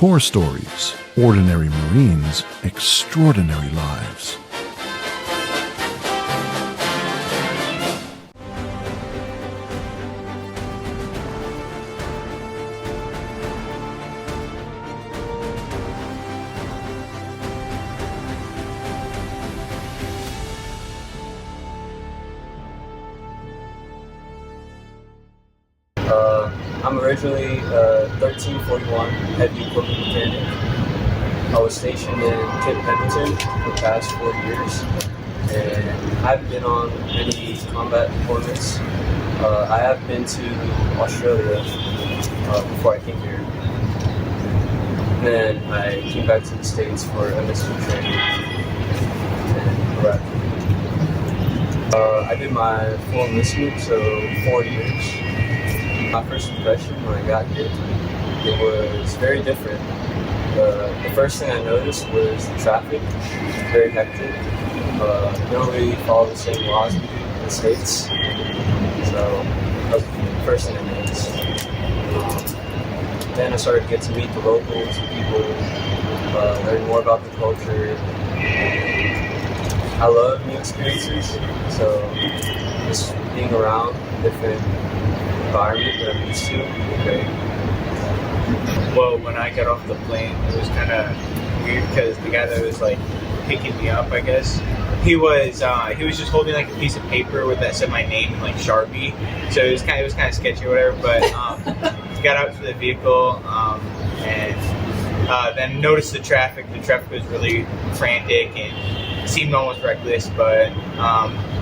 CorpsStories, ordinary Marines, extraordinary lives. I'm originally 1341 heavy equipment mechanic. I was stationed in Cape Pendleton for the past 4 years, and I haven't been on any combat deployments. I have been to Australia before I came here. And then I came back to the States for MSG training in Iraq. I did my full enlistment, so 4 years. My first impression when I got here, it was very different. The first thing I noticed was the traffic, very hectic. They don't really follow the same laws we do in the States. So that was the first thing I noticed. Then I started to get to meet the locals, people, learn more about the culture. I love new experiences, so just being around different environment that I'm used to. Okay. Well, when I got off the plane, it was kind of weird because the guy that was like picking me up, I guess, he was just holding like a piece of paper with that said my name in like Sharpie. So it was kind of sketchy or whatever. But got out to the vehicle and then noticed the traffic. The traffic was really frantic and seemed almost reckless. But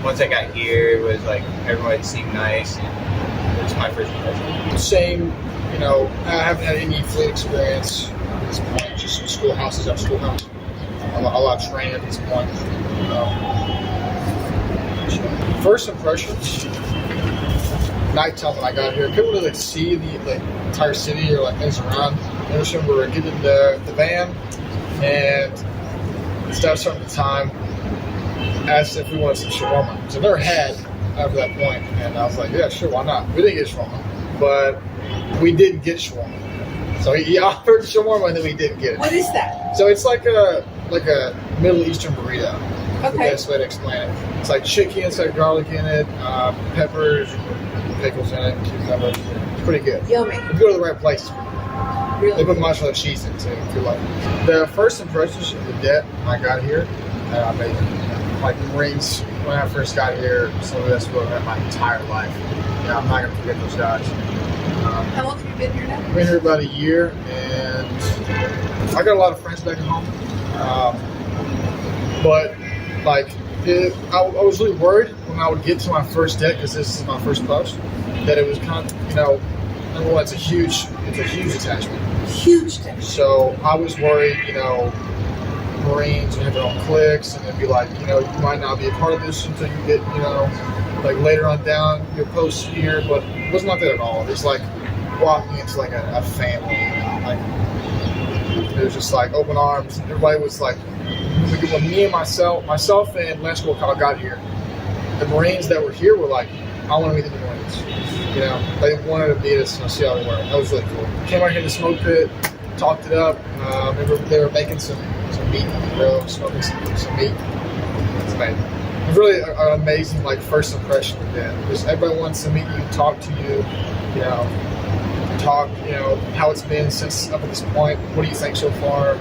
once I got here, it was like everyone seemed nice. It's my first impression. Same, I haven't had any fleet experience at this point, just schoolhouses after schoolhouse. A lot of training at this point. First impressions, nighttime when I got here, couldn't really see the entire city or things around. I just remember getting in the van and instead of starting the time, asked if we wanted some shawarma. So I've never had after that point, and I was like, yeah, sure, why not? We didn't get shawarma, but we did get shawarma. So he offered shawarma, and then we didn't get it. What is that? So it's like a Middle Eastern burrito. Okay. The best way to explain it. It's like chicken, it's like garlic in it, peppers, pickles in it, cucumbers. It's pretty good. Yummy. If you go to the right place, Really? they put mozzarella cheese in it too, if you like. The first impressions of the debt when I got here, amazing. Like the Marines, when I first got here, some of the best work I've had my entire life. I'm not going to forget those guys. How long have you been here now? Been here about a year, and I got a lot of friends back at home. But I was really worried when I would get to my first deck, because this is my first post, that it was kind of, number one, it's a huge attachment. Huge attachment. So I was worried, Marines and have their own cliques, and it'd be like, you might not be a part of this until you get, later on down your post here, but it wasn't like that at all. It was like walking into like a family, it was just like open arms. Everybody was like, when me and myself and Lance Wilcox got here, the Marines that were here were like, I want to meet the new Marines. They wanted to meet us and see how they were. That was really cool. Came out here to the smoke pit, talked it up. They were making some meat on the grill, smoking some meat. It's amazing. It was really an amazing first impression of them. Just everybody wants to meet you, talk to you, talk, how it's been since up at this point. What do you think so far?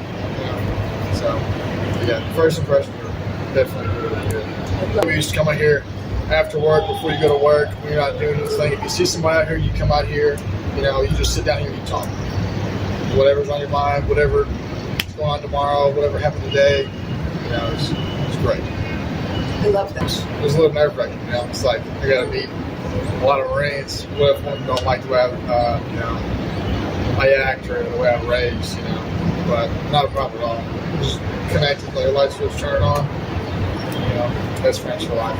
So yeah, first impressions were definitely really good. We used to come out here after work, before you go to work, when you're not doing anything. If you see somebody out here, you come out here, you just sit down here and you talk. Whatever's on your mind, whatever going on tomorrow, whatever happened today, it's great. I love that. It was a little nerve-wracking, It's like, I got to meet a lot of Marines. What if one don't like the way I act or the way I'm raised, But not a problem at all. Just connected, your light switch turned on, best friends for life.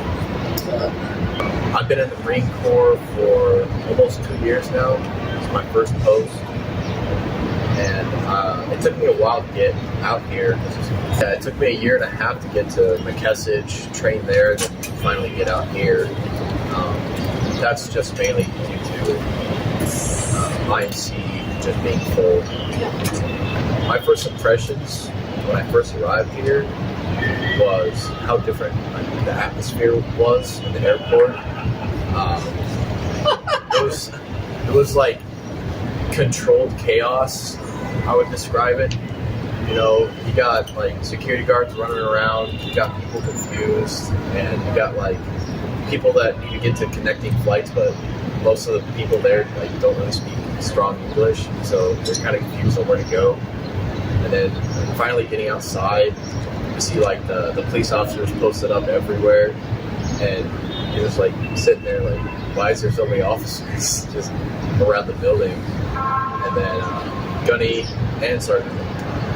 I've been in the Marine Corps for almost 2 years now. It's my first post. And it took me a while to get out here. It took me a year and a half to get to McKessage, train there, then finally get out here. That's just mainly due to IMC just being full. my first impressions when I first arrived here was how different the atmosphere was in the airport. It was like controlled chaos, I would describe it. You know, you got like security guards running around, you got people confused, and you got like people that need to get to connecting flights, but most of the people there like don't really speak strong English, so they're kind of confused on where to go. And then finally getting outside, you see like the police officers posted up everywhere, and you're just like sitting there like, why is there so many officers just around the building? And then Gunny and Sergeant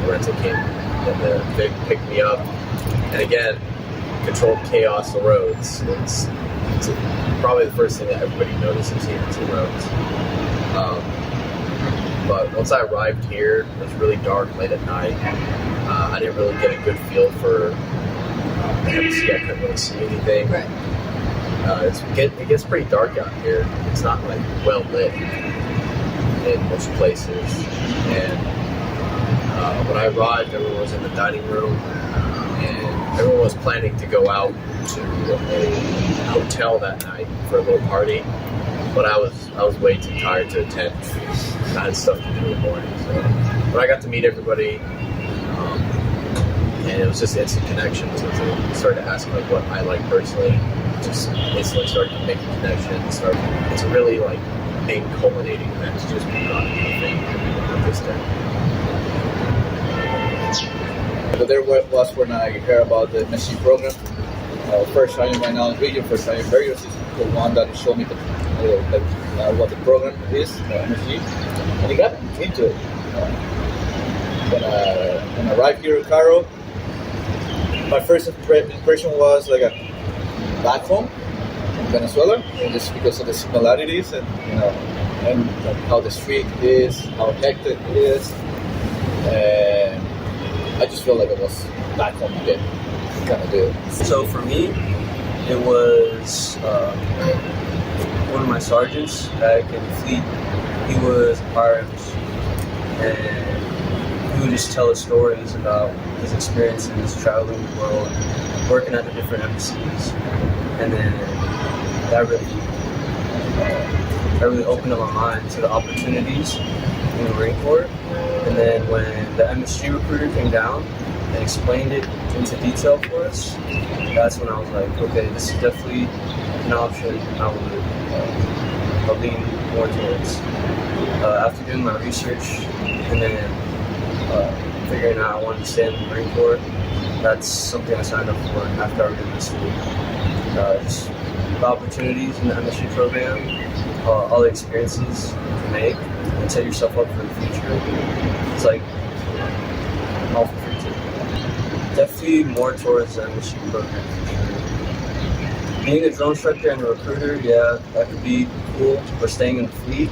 Lorenzo came and they picked me up, and again, controlled chaos arose. It's probably the first thing that everybody notices here is the roads. But once I arrived here, it was really dark late at night. I didn't really get a good feel for the MC. I couldn't really see anything. Right. It gets pretty dark out here. It's not like well lit in most places. And when I arrived, everyone was in the dining room, and everyone was planning to go out to a hotel that night for a little party. But I was way too tired to attend. I had stuff to do in the morning. So, but I got to meet everybody, and it was just instant connections. I started to ask like what I like personally. Just instantly started making connections. It's a really like big culminating event to just be on the thing at this time. So there was when I heard about the MSG program. First time in my knowledge region, first time in Barrios is the one that showed me what the program is, MSG, and I got into it. When I arrived here in Cairo, my first impression was like back home in Venezuela, just because of the similarities and and how the street is, how hectic it is, and I just felt like I was back home again, kind of deal. So for me, it was one of my sergeants back in the fleet. He was a pirate, and he would just tell us stories about his experiences traveling the world, working at the different MSGs, and then that really opened up my mind to the opportunities in the Marine Corps. And then when the MSG recruiter came down and explained it into detail for us, that's when I was like, okay, this is definitely an option I'll lean more towards. After doing my research and then figuring out I wanted to stay in the Marine Corps, that's something I signed up for after I enlisted. Just the opportunities in the MSG program, all the experiences you can make and set yourself up for the future. It's like all for free too. Definitely more towards the MSG program for sure. Being a drone instructor and a recruiter, yeah, that could be cool. Or staying in the fleet,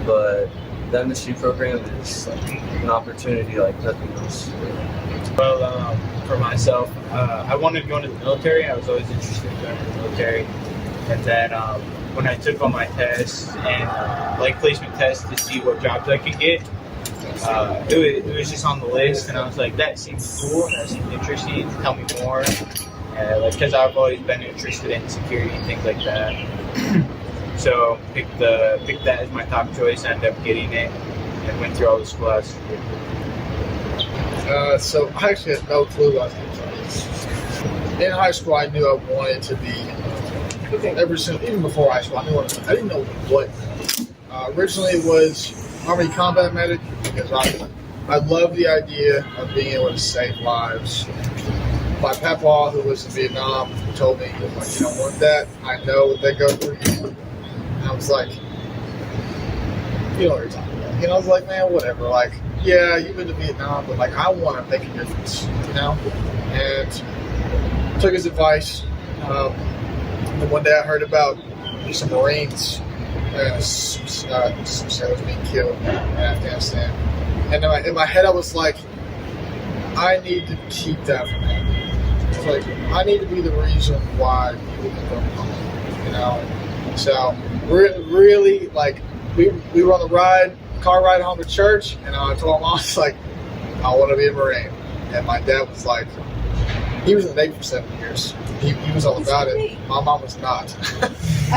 but the MSG program is like an opportunity like nothing else. Well, for myself, I wanted to go into the military. I was always interested in going into the military. And then when I took all my tests and like placement tests to see what jobs I could get, it was just on the list, and I was like, that seems cool, that seems interesting, tell me more. Because I've always been interested in security and things like that. So picked that as my top choice, ended up getting it, and went through all the school I was So I actually had no clue what I was going to try. In high school, I knew I wanted to be, even before high school, I didn't know what. Originally, it was Army Combat Medic, because I love the idea of being able to save lives. My papa, who was in Vietnam, told me, like, you don't want that. I know what they go through. And I was like, you know what you're talking about. And I was like, man, whatever. Like, yeah, you've been to Vietnam, but like, I want to make a difference, And took his advice. And one day I heard about some Marines and some sailors being killed in Afghanistan. And in my head, I was like, I need to keep that from happening. It's like, I need to be the reason why people can come home, So we're really, like, we were on the car ride home to church, and I told mom, I was like, I want to be a Marine. And my dad was like, he was in the Navy for 7 years. He was all about it. My mom was not.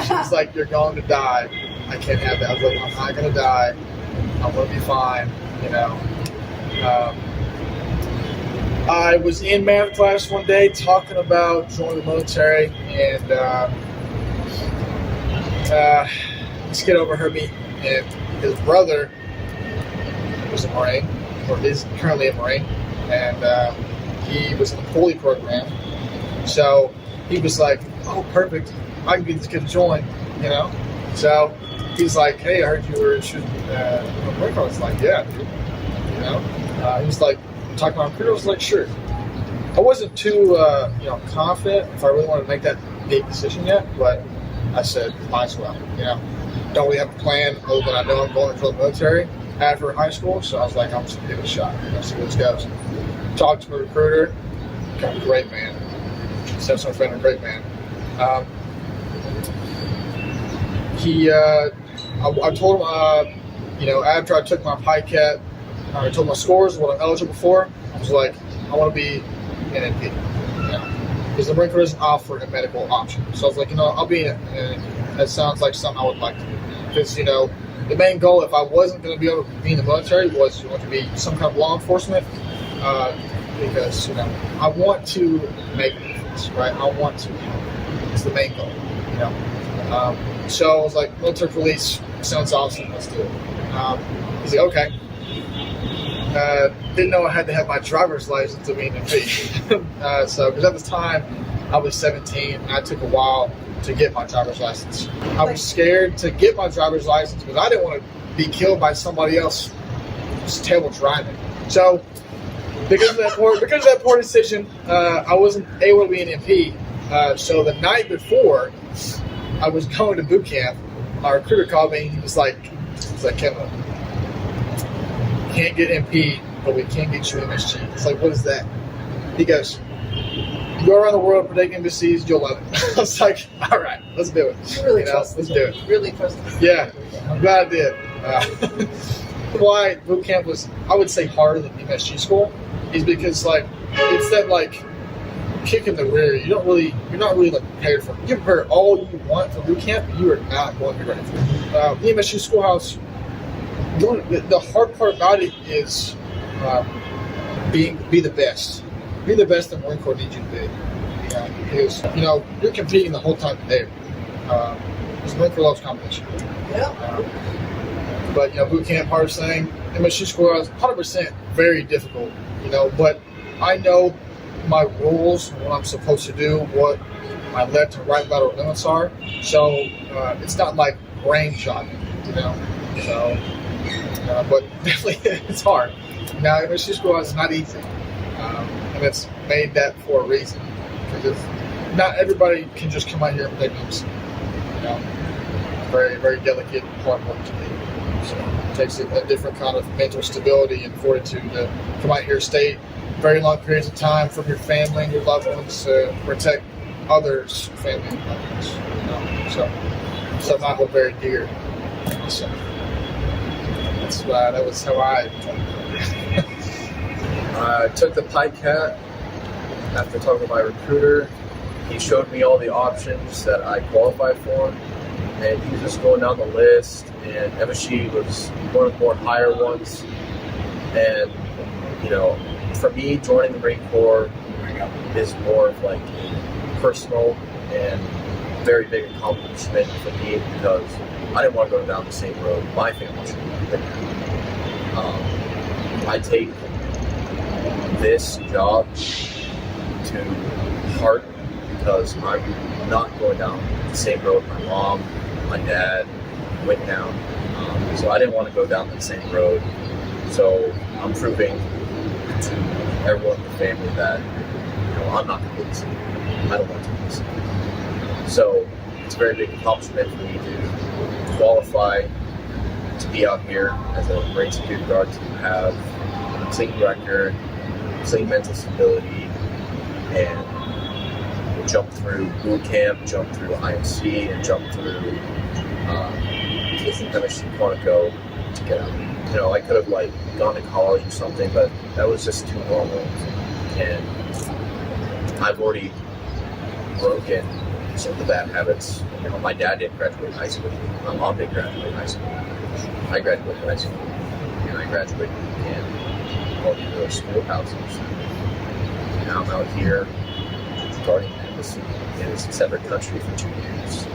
She was like, you're going to die. I can't have that. I was like, I'm not going to die. I'm going to be fine, you know. I was in math class one day talking about joining the military, and this kid overheard me, and his brother was a Marine, or is currently a Marine, and he was in the pulley program. So he was like, oh, perfect. I can get this kid to join, you know? So he's like, hey, I heard you were shooting Marine Corps. I was like, yeah, dude. You know? He was like, talking about recruiter. I was like, sure. I wasn't too, confident if I really wanted to make that big decision yet, but I said, might as well, you know? Don't really have a plan other than I know I'm going to the military after high school, so I was like, I'm just going to give it a shot, you know, see where this goes. Talked to my recruiter, kind of a great man. Exceptional friend, a great man. I told him, after I took my PICAT, I told my scores, what I'm eligible for. I was like, I want to be an MP, you know, because the Marine Corps doesn't offer a medical option. So I was like, I'll be in it. And that sounds like something I would like to do. Because, the main goal, if I wasn't going to be able to be in the military, was to be some kind of law enforcement. Because, I want to make a difference, right? I want to help. It's the main goal, So I was like, military police sounds awesome. Let's do it. He's like, okay. Didn't know I had to have my driver's license to be an MP. Because at the time, I was 17, and I took a while to get my driver's license. I was scared to get my driver's license because I didn't want to be killed by somebody else who's terrible driving. So, because of that poor decision, I wasn't able to be an MP. So the night before I was going to boot camp, my recruiter called me. He was like, Kevin, can't get MP, but we can get you MSG. It's like, what is that? He goes, you go around the world protecting embassies, you'll love it. I was like, all right, let's do it. You really trust let's do it. Really trust him. Yeah, I'm glad I did. Why boot camp was, I would say, harder than MSG school is because it's that kick in the rear. You're not really prepared for it. You can prepare all you want for boot camp, but you are not going to be ready for it. The MSG schoolhouse, the hard part about it is be the best. Be the best the Marine Corps needs you to be. Because you're competing the whole time there. Because the Marine Corps loves competition. Yeah. But boot camp, hardest thing. MSG schoolhouse, 100% very difficult. But I know my rules, what I'm supposed to do, what my left and right lateral limits are. So it's not like brain jogging, So, but definitely it's hard. Now, MSG schoolhouse is not easy. And it's made that for a reason. Because not everybody can just come out here and play games. Very, very delicate, hard work to do. So it takes a different kind of mental stability and fortitude to come out here, stay very long periods of time from your family and your loved ones to protect others' family and loved ones. So something I hold very dear. So that was how I I took the PICAT after talking to my recruiter. He showed me all the options that I qualified for, and he was just going down the list, and MSG was one of the more higher ones. And, for me, joining the Marine Corps is more of a personal and very big accomplishment for me because I didn't want to go down the same road my family should have. I take this job to heart because I'm not going down the same road my mom, my dad went down. So I didn't want to go down that same road. So I'm proving to everyone in the family that I'm not going to do this. I don't want to do this. So it's a very big accomplishment for me to qualify to be out here as a Marine security guard, to have a clean record, clean mental stability, and jump through boot camp, jump through IMC, and jump through MSG Quantico to get out. You know, I could have like gone to college or something, but that was just too normal. And I've already broken some of the bad habits. You know, my dad didn't graduate high school. My mom didn't graduate high school. I graduated high school. And I graduated in all these other schoolhouses. And now I'm out here guarding an embassy in a separate country for 2 years.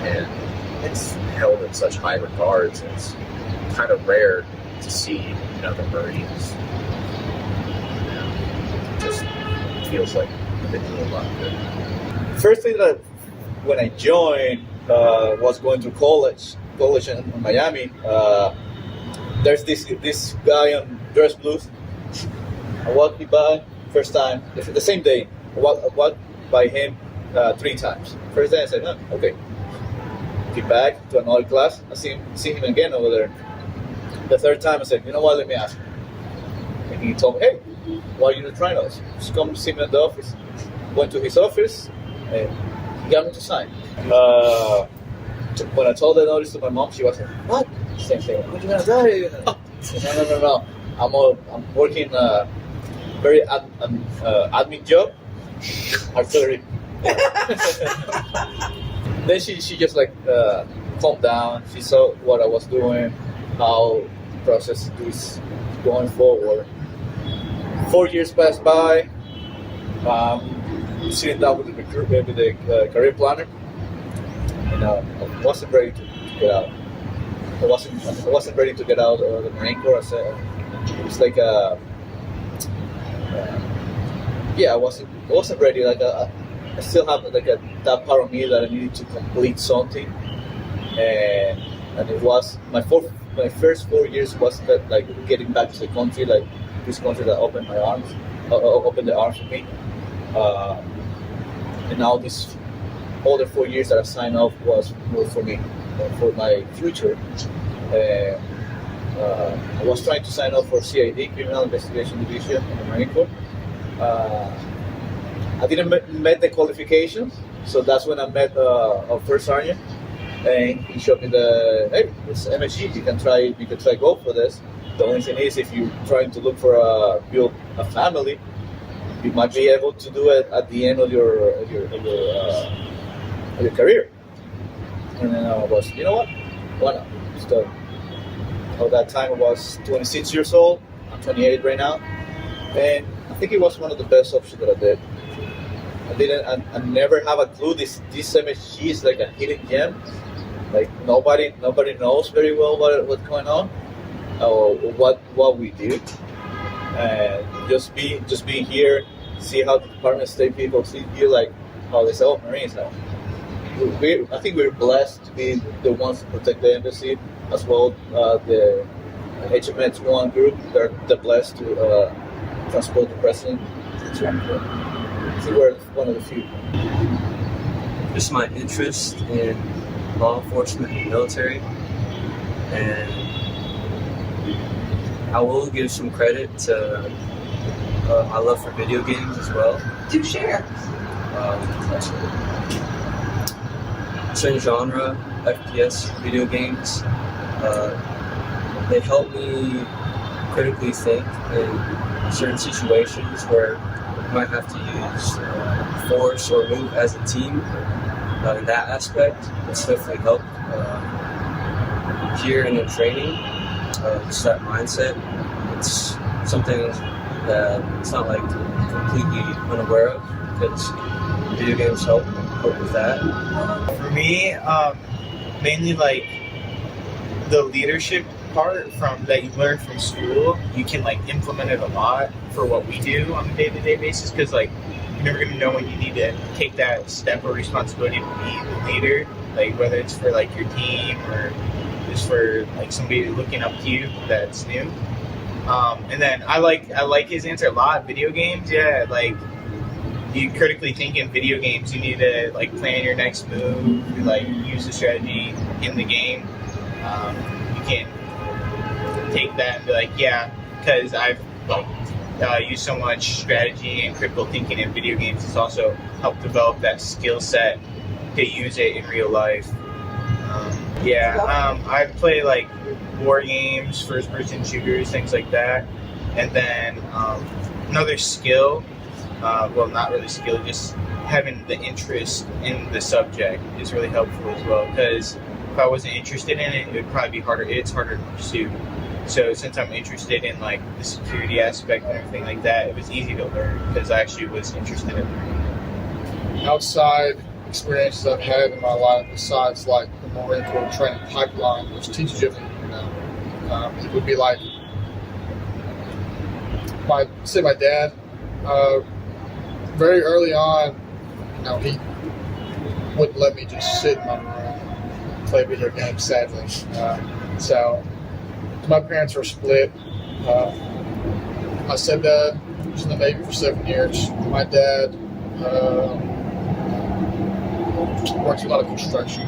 And it's held in such high regards. It's kind of rare to see in other Marines. It just feels like I've been doing a lot of good. First thing that when I joined was going to college in Miami. There's this guy on dress blues. I walked by first time the same day. I walked by him 3 times. First day I said, oh, okay. Get back to another class. I see him again over there. The third time I said, you know what? Let me ask him. And he told me, hey, why are you not trying us? Just come see me at the office. Went to his office and he got me to sign. When I told the notice to my mom, she was like, what? Same thing. What are you gonna do? No. I'm working a very admin job. Artillery. Then she just like calmed down. She saw what I was doing, how the process is going forward. 4 years passed by. Sitting down with the career planner, and I wasn't ready to get out. I wasn't ready to get out of the Marine Corps. I said it was like I wasn't ready. Like I still have like that part of me that I needed to complete something, and it was my first 4 years was that, like getting back to the country, like this country that opened the arms for me. And now this other 4 years that I signed off was for me, for my future. I was trying to sign up for CID, Criminal Investigation Division in the Marine Corps. I didn't met the qualifications, so that's when I met our first sergeant, and he showed me hey, it's MSG. You can try go for this. The only thing is, if you're trying to look for build a family, you might be able to do it at the end of your career. And then I was, you know what? Why not? So, at that time I was 26 years old. I'm 28 right now, and I think it was one of the best options that I did. I never have a clue. This MSG is like a hidden gem. Like nobody knows very well what's going on, or what we do. And just being here, see how the Department of State people see you, like how they say, oh, Marines now. I think we're blessed to be the ones to protect the embassy, as well the HMX-1 group. They're blessed to transport the president. I think we're one of the few. Just my interest in law enforcement and military, and I will give some credit to my love for video games as well. Do share. Certain genre, FPS video games, they help me critically think in certain situations where you might have to use force or move as a team. In that aspect, it's definitely helped. Here in the training, just that mindset, it's something that it's not like completely unaware of, because video games help with that. For me, mainly like the leadership part that you learn from school, you can like implement it a lot for what we do on a day-to-day basis, because like you're never going to know when you need to take that step or responsibility to be the leader, like whether it's for like your team or just for like somebody looking up to you that's new. And then I like his answer a lot. Video games, yeah, like you critically think in video games, you need to like plan your next move, like use the strategy in the game. You can't take that and be like, yeah, because I've used so much strategy and critical thinking in video games. It's also helped develop that skill set to use it in real life. I play like war games, first-person shooters, things like that. And then another skill, well, not really skill, just having the interest in the subject is really helpful as well. Because if I wasn't interested in it, it would probably be harder. It's harder to pursue. So since I'm interested in like the security aspect and everything like that, it was easy to learn because I actually was interested in learning. Outside experiences I've had in my life, besides like the Marine Corps training pipeline, which teaches you everything you know, it would be like my dad. Very early on, you know, he wouldn't let me just sit in my room and play video games. Sadly, so my parents were split. My stepdad was in the Navy for 7 years. My dad worked a lot of construction.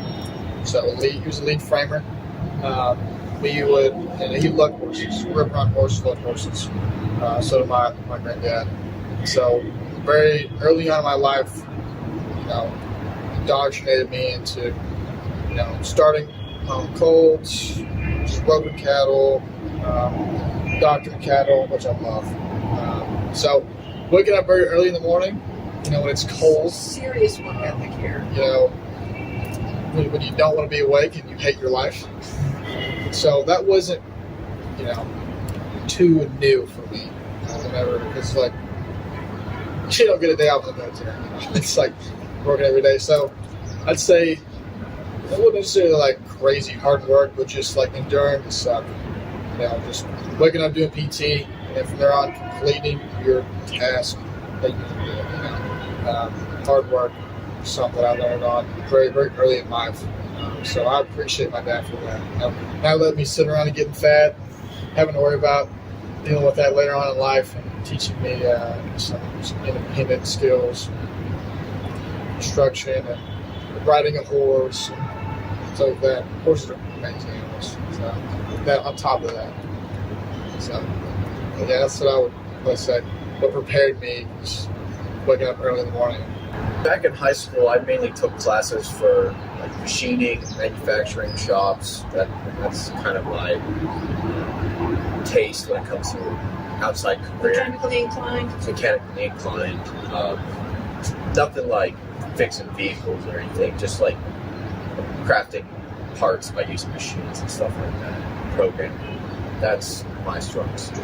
So he was a lead framer. He loved horses. We grew up around horses, loved horses. So did my granddad. So very early on in my life, you know, indoctrinated me into, you know, starting colts, just roping cattle, doctoring cattle, which I love. So waking up very early in the morning, you know, when it's cold. Serious work ethic here. You know, when you don't want to be awake and you hate your life. So that wasn't, you know, too new for me. Whenever, because like, you don't get a day off in the military. You know? It's like working every day. So I'd say it wasn't necessarily like crazy hard work, but just like enduring the suck. You know, just waking up doing PT, and then from there on completing your task that you do. You know, hard work is something I learned on very, very early in life. So I appreciate my dad for that. You know, not letting me sit around and getting fat, having to worry about dealing with that later on in life, and teaching me some independent skills, construction, and riding a horse, and so that. Horses are amazing animals. So that on top of that, so yeah, that's what I would say. What prepared me was waking up early in the morning. Back in high school, I mainly took classes for like machining, manufacturing shops. That's kind of my taste when it comes to outside career. Mechanically inclined. Mechanically inclined. Nothing like fixing vehicles or anything. Just like crafting parts by using machines and stuff like that. Programming. That's my strong suit.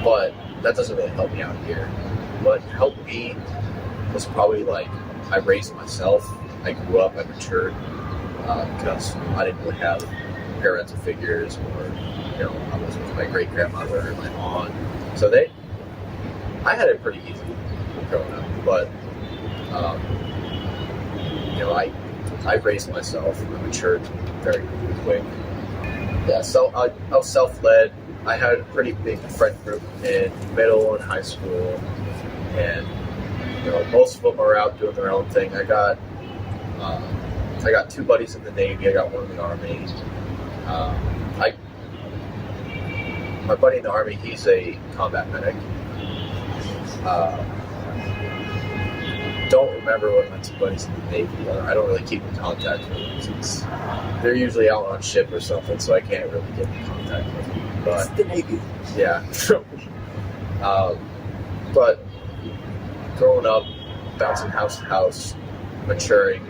But that doesn't really help me out here. What helped me was probably like I raised myself. I grew up, I matured because I didn't really have parental figures, or you know, I was with my great grandmother and my aunt. So I had it pretty easy growing up. But you know, I raised myself. I matured very quick. Yeah, so I was self-led. I had a pretty big friend group in middle and high school, and you know, most of them are out doing their own thing. I got two buddies in the Navy. I got one in the Army. My buddy in the Army, he's a combat medic. Don't remember what my two buddies in the Navy are. I don't really keep in contact with them since they're usually out on ship or something, so I can't really get in contact with them. But It's the Navy. yeah. But growing up, bouncing house to house, maturing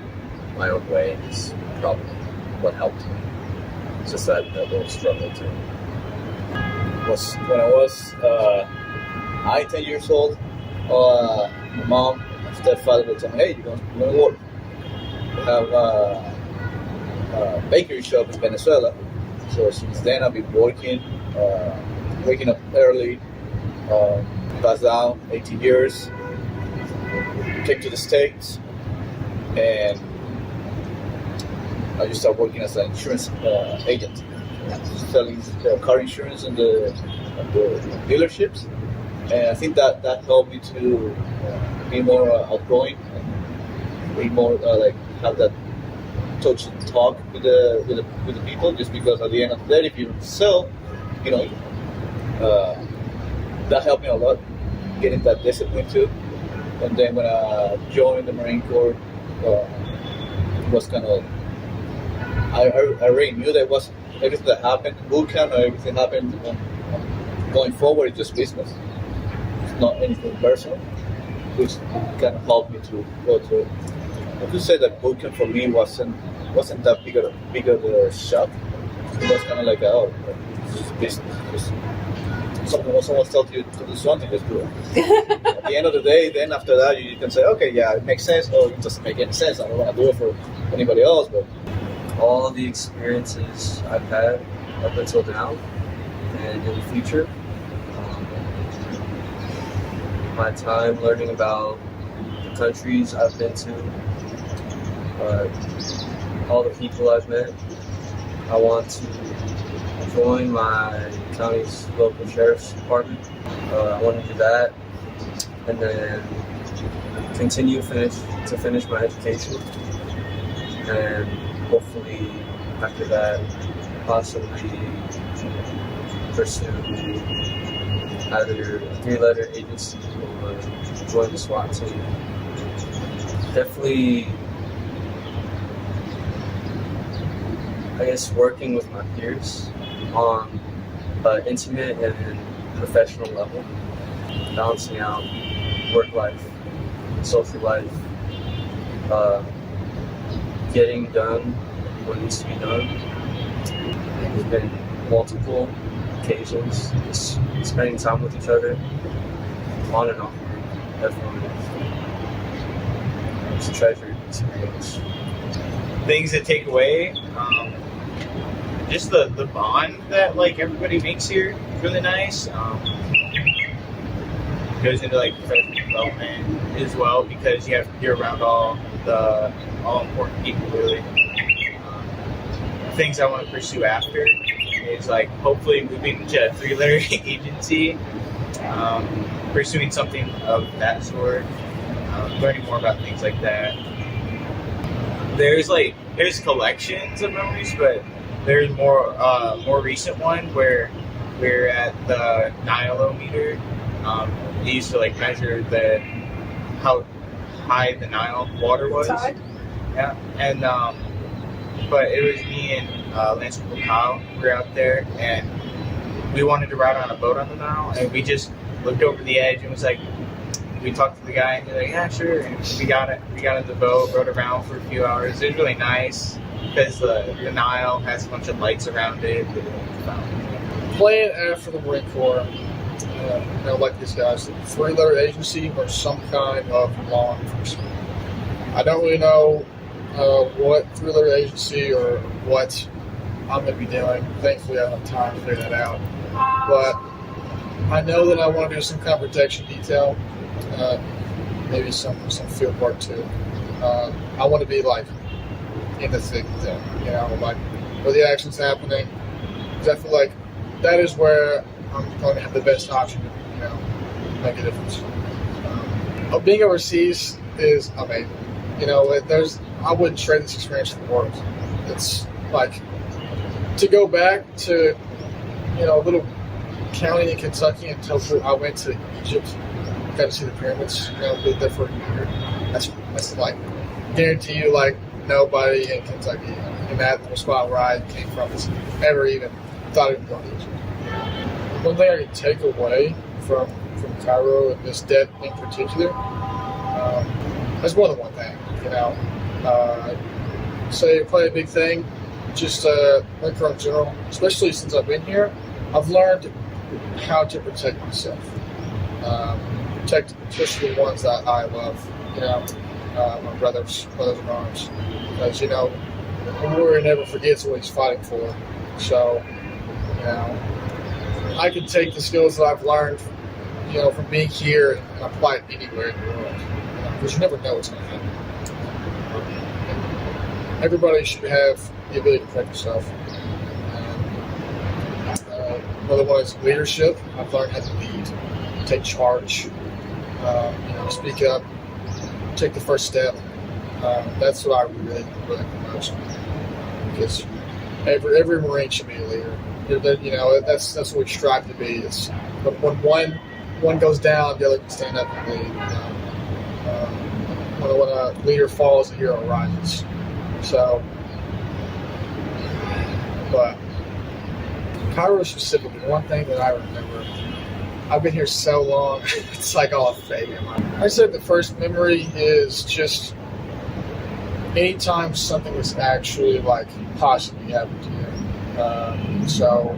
my own way is probably what helped me. It's just that little struggle too. When I was 10 years old, my mom and stepfather would tell me, hey, you're going to work. We have a bakery shop in Venezuela. So since then I've been working, waking up early, passed down 18 years, came to the States, and I just started working as an insurance agent, selling car insurance in the dealerships. And I think that helped me to be more outgoing, and be more have that touch and talk with the people. Just because at the end of the day, if you sell, you know, that helped me a lot, getting that discipline too. And then when I joined the Marine Corps, it was kind of I already knew that it was everything that happened, boot camp, or everything happened going forward, it's just business. It's not anything personal, which kind of helped me to go through it. I could say that boot camp for me wasn't that big of a shock. It was kind of like, oh, it's just business. Just something when someone tells you to do something, just do it. At the end of the day, then after that, you can say, okay, yeah, it makes sense, or it doesn't make any sense. I don't want to do it for anybody else, but All the experiences I've had up until now and in the future, my time learning about the countries I've been to, all the people I've met. I want to join my county's local sheriff's department. I want to do that, and then continue to finish my education, and hopefully after that, possibly pursue either a 3-letter agency or join the SWAT team. Definitely, I guess, working with my peers on an intimate and professional level, balancing out work life, social life, getting done what needs to be done. There's been multiple occasions, just spending time with each other, on and off. Definitely, it's a treasured experience. Things that take away, just the bond that like everybody makes here is really nice. Goes into like professional development as well, because you're around all important people really. Things I want to pursue after is like hopefully moving to a 3-letter agency, pursuing something of that sort, learning more about things like that. There's collections of memories, but there's more recent one where we're at the Nilometer. They used to like measure how high the Nile water was. Tide? Yeah, and but it was me and Lance and Kyle were out there, and we wanted to ride on a boat on the Nile, and we just looked over the edge and was like, we talked to the guy, and he's like, yeah, sure, and we got in the boat, rode around for a few hours. It was really nice because the Nile has a bunch of lights around it. Playing after the Marine Corps, like these guys, 3-letter agency or some kind of law enforcement. I don't really know what 3-letter agency or what I'm going to be doing. Thankfully, I have time to figure that out. But I know that I want to do some kind of protection detail, maybe some field work too. I want to be like in the thick of them, like where the action's happening. Because I feel like that is where I'm going to have the best option to, make a difference. Being overseas is amazing. I wouldn't trade this experience for the world. It's like to go back to, a little county in Kentucky and tell people I went to Egypt, got to see the pyramids, lived there for a year. That's like, guarantee you, like nobody in Kentucky, in that little spot where I came from, has ever even thought of going to Egypt. One thing I can take away from Cairo and this debt in particular, there's more than one thing, Say play a big thing, just Cairo in general, especially since I've been here, I've learned how to protect myself. Protect especially the ones that I love, my brothers in arms. Because, a warrior never forgets what he's fighting for. So, I can take the skills that I've learned, from being here and apply it anywhere in the world. Because you never know what's going to happen. Everybody should have the ability to protect yourself. Another one is leadership. I've learned how to lead, take charge, speak up, take the first step. That's what I really like the most. Because every Marine should be a leader. That's what we strive to be. It's when one goes down, the other can stand up and lead. When a leader falls, the hero rises. So, but Cairo specifically, one thing that I remember, I've been here so long, it's like all a fade in my mind. I said the first memory is just anytime something was actually like possibly happened to you. So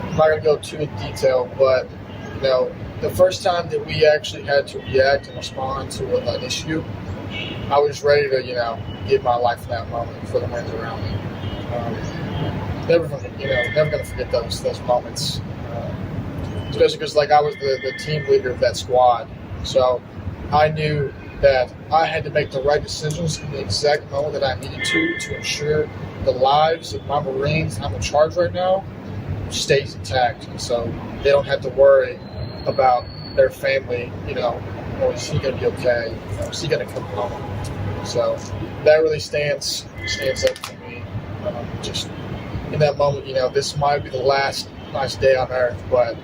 I'm not gonna go too in detail, but you know, the first time that we actually had to react and respond to an issue, I was ready to, you know, give my life in that moment for the ones around me. Never gonna forget those moments, especially because like I was the team leader of that squad, so I knew that I had to make the right decisions in the exact moment that I needed to ensure the lives of my Marines I'm in charge right now stays intact, and so they don't have to worry about their family. You know, oh, is he gonna be okay? You know, is he gonna come home? So that really stands up for me. Just in that moment, you know, this might be the last nice day on earth, but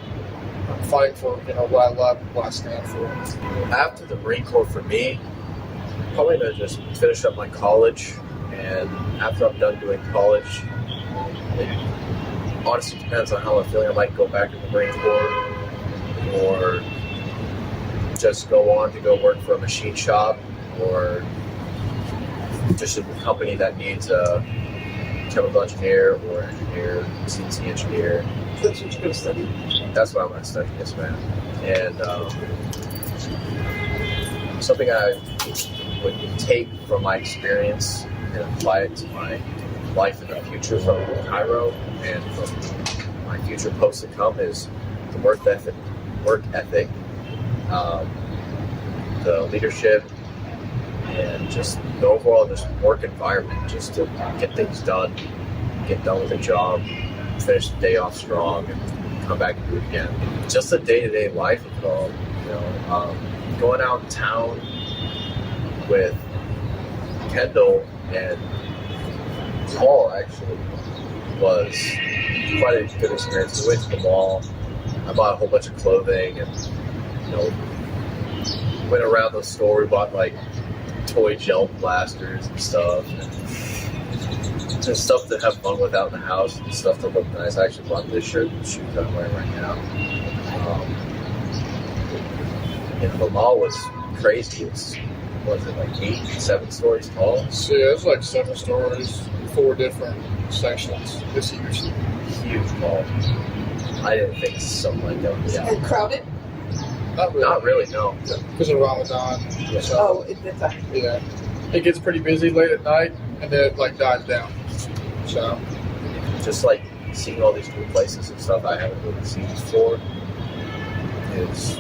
I'm fighting for, you know, what I love and what I stand for. After the Marine Corps, for me, probably gonna just finish up my college, and after I'm done doing college, it honestly depends on how I'm feeling. I might go back to the Marine Corps, or just go on to go work for a machine shop, or just a company that needs a chemical engineer or engineer, CNC engineer. That's what you're going to study. That's what I'm going to study, yes, ma'am. And something I would take from my experience and apply it to my life in the future from Cairo and from my future post to come is the work ethic, the leadership, and just the overall just work environment, just to get things done, get done with the job, finish the day off strong, and come back and do it again. Just the day-to-day life of it all, you know, going out in town with Kendall and Paul actually was quite a good experience. We went to the mall, I bought a whole bunch of clothing, and you know, went around the store. We bought like toy gel blasters and stuff, and just stuff to have fun with out in the house, and stuff to look nice. I actually bought this shirt and shoes I'm wearing right now. And the mall was crazy. It's, what was it, like 7 stories tall? So yeah, it's like 7 stories, 4 different sections. It's huge. Huge mall. I didn't think something like that would be out. And crowded? Not really, no. Because of Ramadan. Yeah. So, Oh, at the time. yeah. It gets pretty busy late at night, and then it like dies down. So Just like seeing all these new places and stuff I haven't really seen before is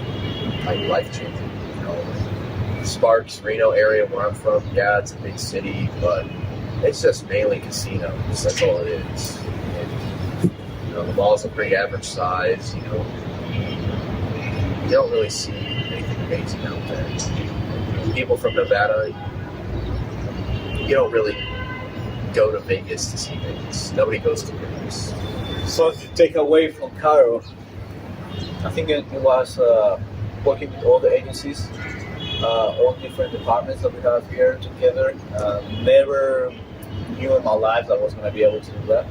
like life changing. You know, Sparks, Reno area where I'm from, yeah, it's a big city, but it's just mainly casinos. That's all it is. And, you know, the mall's a pretty average size. You know, you don't really see anything amazing out there. People from Nevada, you don't really go to Vegas to see Vegas. Nobody goes to Vegas. So to take away from Cairo, I think it was working with all the agencies, all different departments that we have here together. Never knew in my life that I was going to be able to do that.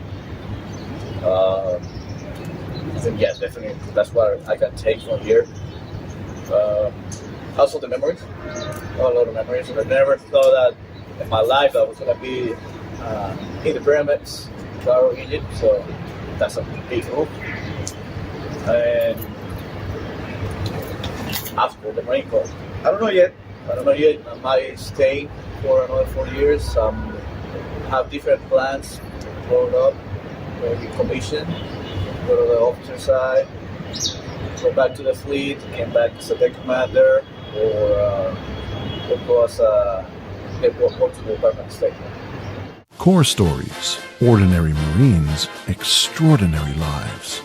I think, yeah, definitely that's what I can take from here. Also the memories, a lot of memories. I never thought that in my life I was going to be in the pyramids, Cairo, Egypt. So that's a big move. And after the Marine Corps, I don't know yet. I might stay for another 4 years. Have different plans rolled up, maybe commission, go to the officer side, go back to the fleet, came back as a deck commander, or go as a go to the Department of State. CorpsStories, Ordinary Marines, Extraordinary Lives.